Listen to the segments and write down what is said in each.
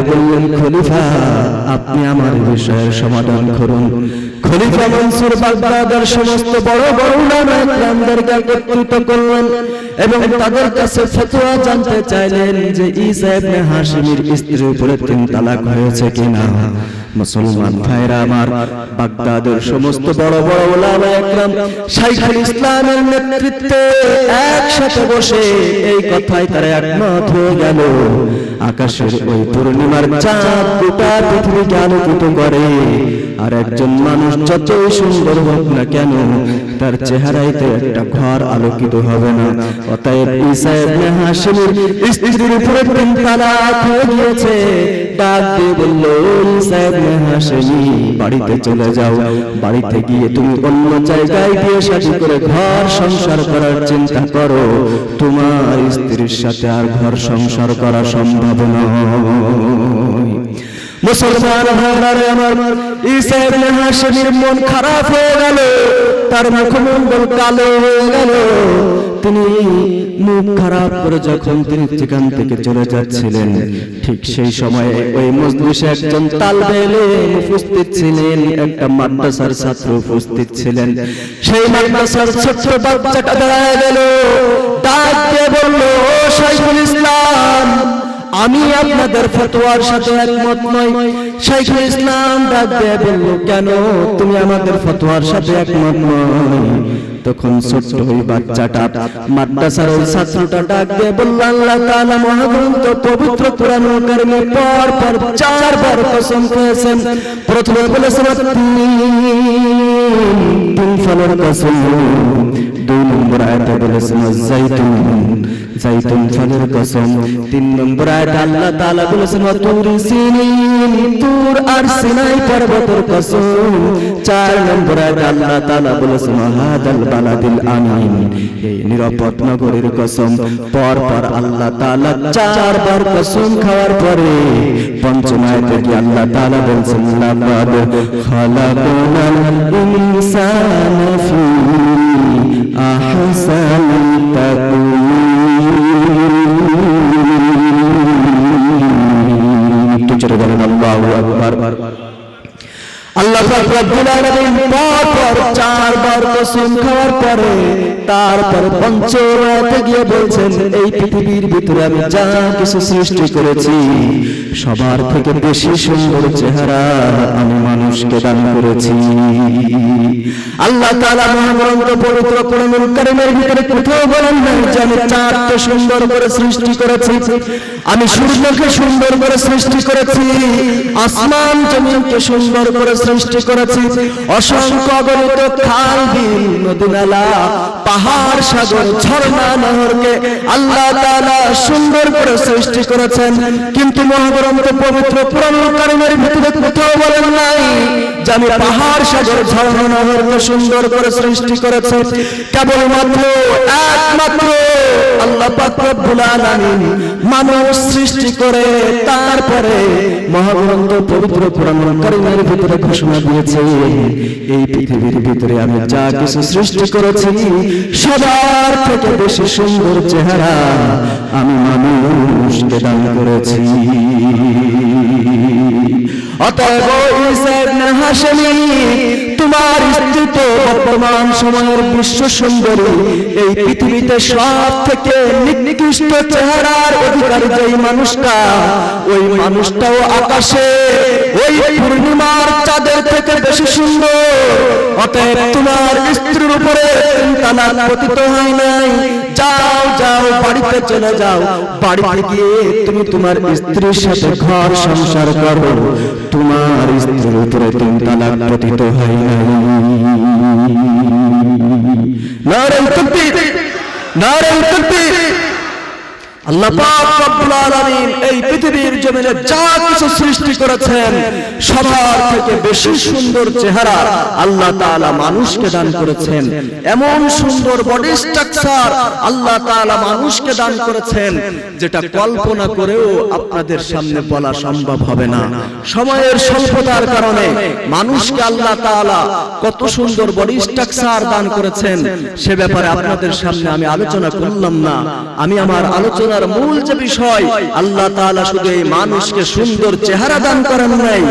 বললেন, খলিফা আপনি আমার বিষয়ের সমাধান করুন। খলিফা মনসুর বাগদাদের সমস্ত বড় বড় উলামায়ে কেরামদেরকে একত্রিত করলেন এবং তাদের কাছে ফতোয়া জানতে চাইলেন যে ঈসা ইবনে হাশিমের স্ত্রীর উপরে 3 তালাক হয়েছে কিনা। মুসলমান ভাইরা আমার, বাগদাদের সমস্ত বড় বড় উলামায়ে কেরাম শাইখুল ইসলামের নেতৃত্বে একসাথে বসে এই কথাই তারা একমত হয়ে গেল। আকাশের ওই পূর্ণিমার চাঁদ গোটা পৃথিবীকে আলোকিত করে, আর একজন মানুষ যতই সুন্দর হোক না কেন তার চেহারাইতে একটা ঘর আলোকিত হবে না। অতএব ঈসা ইবনে হাশিমের স্ত্রীর উপরে 3 তালাক হয়ে গিয়েছে। ডাক দিয়ে বলল, ঈসা ইবনে হাশিম বাড়িতে চলে যাও, বাড়িতে গিয়ে তুমি অন্য জায়গায় বিয়ে শাদী করে ঘর সংসার করার চিন্তা করো, তোমার স্ত্রীর সাথে আর ঘর সংসার করা সম্ভব নয়। মুসলমান ভাইরা আমার, ঈসা ইবনে হাশিমের মন খারাপ হয়ে গেল, তার মুখমণ্ডল কালো হয়ে গেল। তিনি মুখ খারাপ করে যখন তিনি সেখান থেকে চলে যাচ্ছিলেন, ঠিক সেই সময়ে ওই মজলিসে একজন তালবে ইলম উপস্থিত ছিলেন, একটা মাদ্রাসার ছাত্র উপস্থিত ছিলেন। সেই মাদ্রাসার ছোট্ট বাচ্চাটা দাঁড়ায় গেল, ডাক দিয়ে বলল, ও শাইখুল ইসলাম, আমি আপনাদের ফতোয়ার সাথে একমত নই। শাইখুল ইসলাম ডাক দিয়ে বলল, কেন তুমি আমাদের ফতোয়ার সাথে একমত নই? তখন ছোট্ট ওই বাচ্চাটা মাদ্রাসার ওই ছাত্রটা ডাক দিয়ে বলল, আল্লাহ তাআলা মহাগ্রন্থ পবিত্র কোরআনুল কারীমে পর পর 4 বার কসম খেয়েছেন। প্রথমে বলেছেন তিন ফলের কসম, 2 নম্বর আয়াতে বলেছেন জাইতুন ফলের কসম, 3 নম্বর আয়াতে আল্লাহ তাআলা বলেছেন তুর সিনিন, তুর আর সিনাই পর্বতের কসম, 4 নম্বর আয়াতে আল্লাহ তাআলা বলেছেন হাদাল বালাদিল আমিন, এই নিরাপদ নগরীর কসম। পর পর আল্লাহ তাআলা 4 বার কসম খাওয়ার পরে পঞ্চম আয়াতে কি আল্লাহ তাআলা বলেছেন লাকাদ খালাকনাল ইনসানা ফি আহসানি তাকওয়িম। আল্লাহু আকবার। আল্লাহ পাক রব্বুল আলামিন পর পর 4 বার কসম খাওয়ার পরে তারপর পঞ্চম আয়াতে গিয়ে বলছেন, এই পৃথিবীর ভিতরে আমি যা কিছু সৃষ্টি করেছি সবার থেকে বেশি সুন্দর চেহারা আমি মানুষকে দান করেছি। আল্লাহ তাআলা মহাগ্রন্থ পবিত্র কোরআনুল কারীমের ভিতরে কোথাও বলেন না যে আমি চাঁদকে সুন্দর করে সৃষ্টি করেছি, আমি সূর্যকে সুন্দর করে সৃষ্টি করেছি, আসমান জমিনকে সুন্দর করে সৃষ্টি করেছি, অসংখ্য অগণিত খাল বিল নদী নালা পাহাড় সাগর ঝর্ণা নহরকে আল্লাহ তাআলা সুন্দর করে সৃষ্টি করেছেন। কিন্তু মহাগ্রন্থ পবিত্র কোরআনুল কারীমের ভিতরে কোথাও বলেন নাই যে আমি পাহাড় সাগর ঝর্ণা নহরকে সুন্দর করে সৃষ্টি করেছি। কেবলমাত্র একমাত্র আল্লাহ পাক রব্বুল আলামিন মানুষ সৃষ্টি করে তারপরে মহাগ্রন্থ পবিত্র কোরআনুল কারীমের ভিতরে ঘোষণা দিয়েছে, এই পৃথিবীর ভিতরে আমি যা কিছু সৃষ্টি করেছি সবার থেকে বেশি সুন্দর চেহারা আমি মানুষকে দান করেছি। অতএব ঈসা ইবনে হাশিম, তোমার স্ত্রী তো বর্তমান সময়ের বিশ্ব সুন্দরী, এই পৃথিবীতে সব থেকে নিকৃষ্ট চেহারার অধিকারী যেই মানুষটা, ওই মানুষটাও আকাশে ওই পূর্ণিমার চাঁদের থেকে বেশি সুন্দর। অতএব তোমার স্ত্রীর উপরে 3 তালাক পতিত হয় নাই। যাও যাও, বাড়িতে চলে যাও, বাড়িতে গিয়ে তুমি তোমার স্ত্রীর সাথে ঘর সংসার করো, তোমার স্ত্রীর উপরে 3 তালাক পতিত হয় নাই। নারে তাকবীর, নারে তাকবীর। আল্লাহ পাক রব্বুল আলামিন এই পৃথিবীর জমিনে যা কিছু সৃষ্টি করেছেন সবার থেকে বেশি সুন্দর চেহারা আল্লাহ তাআলা মানুষকে দান করেছেন। এমন সুন্দর বডি স্ট্রাকচার আল্লাহ তাআলা মানুষকে দান করেছেন যেটা কল্পনা করেও আপনাদের সামনে বলা সম্ভব হবে না। সময়ের স্বল্পতার কারণে মানুষকে আল্লাহ তাআলা কত সুন্দর বডি স্ট্রাকচার দান করেছেন সে ব্যাপারে আপনাদের সামনে আমি আলোচনা করলাম না। আমি আমার আলোচনা আলোচনার মূল যে বিষয়, আল্লাহ তাআলা শুধু এই মানুষকে সুন্দর চেহারা দান করেন নাই,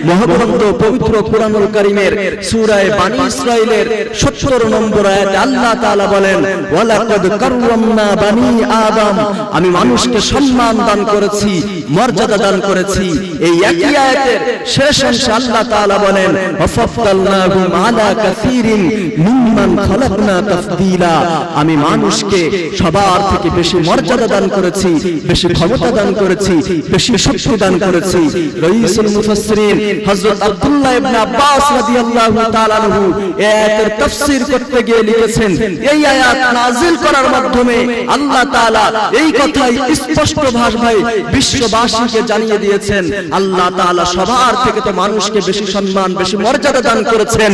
মহাগ্রন্থ পবিত্র কুরআনুল কারীমের সূরা বানী ইসরাঈলের ৭০ নম্বর আয়াতে আল্লাহ তাআলা বলেন, ওয়ালাকাদ কাররামনা বানী আদম, আমি মানুষকে সম্মান দান করেছি, মর্যাদা দান করেছি। এই একই আয়াতের শেষ অংশে আল্লাহ তাআলা বলেন, ওয়াফাদ্দালনাহুম আলা কাসীরিন মিম্মান খালাকনা তাফদীলা, আমি মানুষকে সবার থেকে বেশি মর্যাদা দান করেছি, বেশি ক্ষমতা দান করেছি, বেশি শক্তি দান করেছি। রাইসুল মুফাসসিরিন হযরত আব্দুল্লাহ ইবনে আব্বাস রাদিয়াল্লাহু তাআলা আনহু এই আয়াতের তাফসীর করতে গিয়ে লিখেছেন, এই আয়াত নাযিল করার মাধ্যমে আল্লাহ তাআলা এই কথাই স্পষ্ট ভাষায় বিশ্ববাসীকে জানিয়ে দিয়েছেন, আল্লাহ তাআলা সবার থেকে তো মানুষকে বেশি সম্মান, বেশি মর্যাদা দান করেছেন।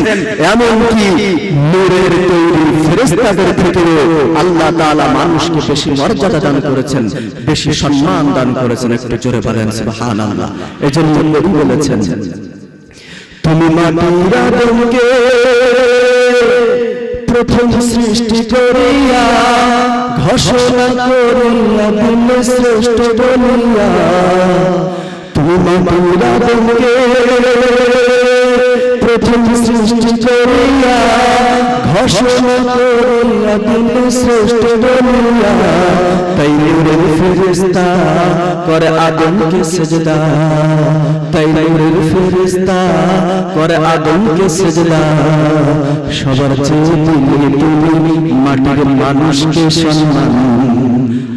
এমনকি নূরের তৈরি ফেরেশতাদের থেকেও আল্লাহ তাআলা মানুষকে বেশি মর্যাদা দান করেছেন, বেশি সম্মান দান করেছেন। একটু জোরে বলেন সুবহানাল্লাহ। এজন্য নবী বলেছেন, তুমি মাটির আদমকে প্রথম সৃষ্টি করিয়া ঘোষণা করিয়া দিলে শ্রেষ্ঠ বলিয়া, তুমি মাটির আদমকে প্রথম সৃষ্টি করিয়া ঘোষণা করিয়া দিলে শ্রেষ্ঠ বলিয়া, তাই নূরের ফেরেশতা করে আদমকে সেজদা, তাই নূরের ফেরেশতা করে আদমকে সেজদা। সবার চেয়ে তুমি মাটির মানুষকে সম্মান,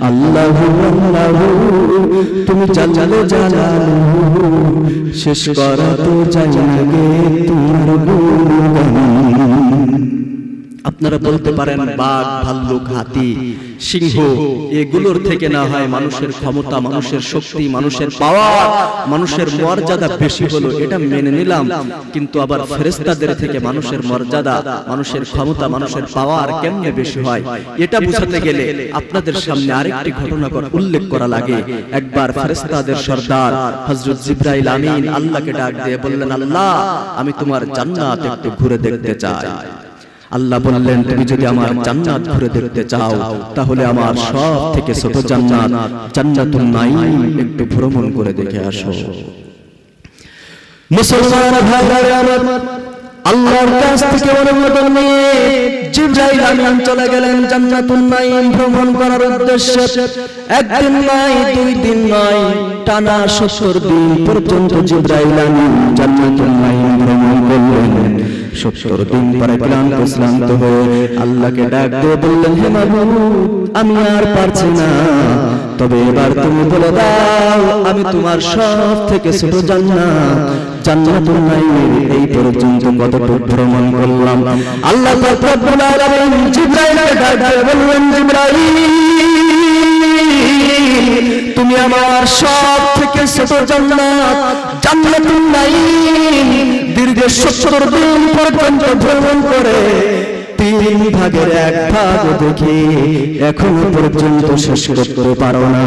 আল্লাহু আল্লাহু তুমি জালালে জালালু, শেষ করা তো যায় না গে তোমার গুণগান। আপনারা বলতে পারেন বাঘ, ভাল্লুক, হাতি, সিংহ এগুলোর থেকে না হয় মানুষের ক্ষমতা, মানুষের শক্তি, মানুষের পাওয়ার, মানুষের মর্যাদা বেশি হলো, এটা মেনে নিলাম। কিন্তু আবার ফেরেশতাদের থেকে মানুষের মর্যাদা, মানুষের ক্ষমতা, মানুষের পাওয়ার কেমনে বেশি হয়, এটা বুঝাতে গেলে আপনাদের সামনে আরেকটি ঘটনা উল্লেখ করা লাগে। একবার ফেরেশতাদের সর্দার হযরত জিবরাইল আমিন আল্লাহকে ডাক দিয়ে বললেন, আল্লাহ আমি তোমার জান্নাত একটু ঘুরে দেখতে চাই। আল্লাহ বললেন, তুমি যদি আমার জান্নাত ঘুরে দেখতে চাও তাহলে আমার সব থেকে ছোট জান্নাত জান্নাতুন নাঈম একটু ভ্রমণ করে দেখে আসো। মুসলমান ভাইরা আমার, আল্লাহর কাছ থেকে অনুমোদন নিয়ে জিবরাইল আমিন চলে গেলেন জান্নাতুন নাঈম ভ্রমণ করার উদ্দেশ্যে। একদিন নয়, দুই দিন নয়, টানা ৭০ দিন পর্যন্ত জিবরাইল আমিন জান্নাতুন নাঈম ভ্রমণ করলেন। ৭০ দিন পরে ক্লান্ত হয়ে আল্লাহকে ডাক দিয়ে বললেন, হে মাবুদ আমি আর পারছি না, তবে এবার তুমি বলে দাও আমি তোমার সব থেকে ছোট জান্নাত জান্নাতুন নাঈমের এই পর্যন্ত কতটুকু ভ্রমণ করলাম। আল্লাহ পাক রব্বুল আলামিন জিবরাইলকে ডাক দিয়ে বললেন, জিবরাইল তুমি আমার সব থেকে ছোট জান্নাত জান্নাতুন নাঈম দীর্ঘ ৭০ দিন পর্যন্ত ভ্রমণ করে ৩ ভাগের ১ ভাগ দেখে এখনো পর্যন্ত শেষ করতে পারো না।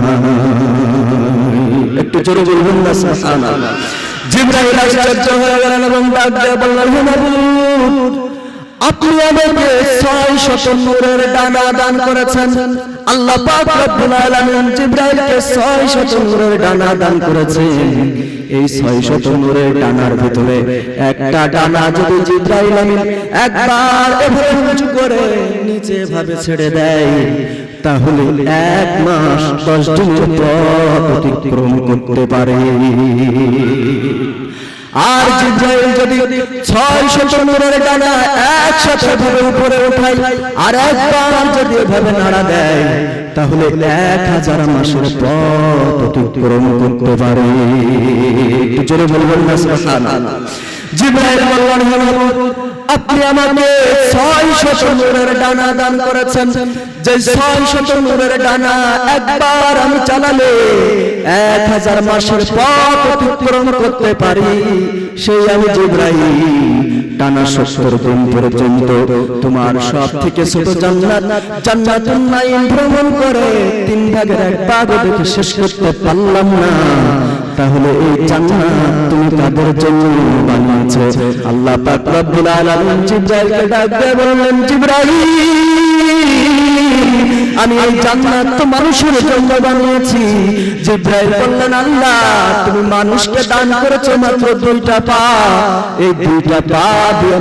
একটু জোরে বলুন না সুবহানাল্লাহ। জিবরাইল আশ্চর্য হয়ে গেলেন এবং ডাক দিয়ে বললেন, হে মাবুদ আপনি আমাকে ৬০০ নূরের ডানা দান করেছেন। আল্লাহ পাক রব্বুল আলামিন জিবরাইলকে ৬০০ নূরের ডানা দান করেছেন। এই ৬০০ নূরের ডানার ভিতরে একটা ডানা যদি জিবরাইল আমিন একবার এভাবে উঁচু করে নিচে ভাবে ছেড়ে দেয় তাহলে ১ মাস ১০ দিনের পথ অতিক্রম করতে পারে। আর জিবরাইল যদি ৬০০ নূরের ডানা একসাথে ভাবে উপরে উঠায় আর একবার যদি এভাবে নাড়া দেয় তাহলে ১০০০ মাসের পথ অতিক্রম করতে পারে। জোরে বলবেন না সুবহানাল্লাহ। জিবরাইল বললেন, হে মাবুদ আপনি আমাকে ৬০০ নূরের ডানা দান করেছেন, যে ৬০০ নূরের ডানা একবার আমি চালালে ১০০০ মাসের পথ অতিক্রম করতে পারি। সেই আমি জিবরাইল টানা ৭০ দিন পর্যন্ত তোমার সব থেকে ছোট জান্নাত জান্নাতুন নাঈম ভ্রমণ করে ৩ ভাগের ১ ভাগ দেখে শেষ করতে পারলাম না। তাহলে এই জান্নাত তুমি কাদের জন্য বানিয়েছো? আল্লাহ পাক রব্বুল আলামিন জিবরাইলকে ডাক দিয়ে বললেন, জিবরাইল আমি এই জান্নাত তো মানুষের জন্য বানিয়েছি। জিবরাইল বললেন আল্লাহ তুমি মানুষকে দান করেছো মাত্র 2টা পা, এই 2টা পা দিয়ে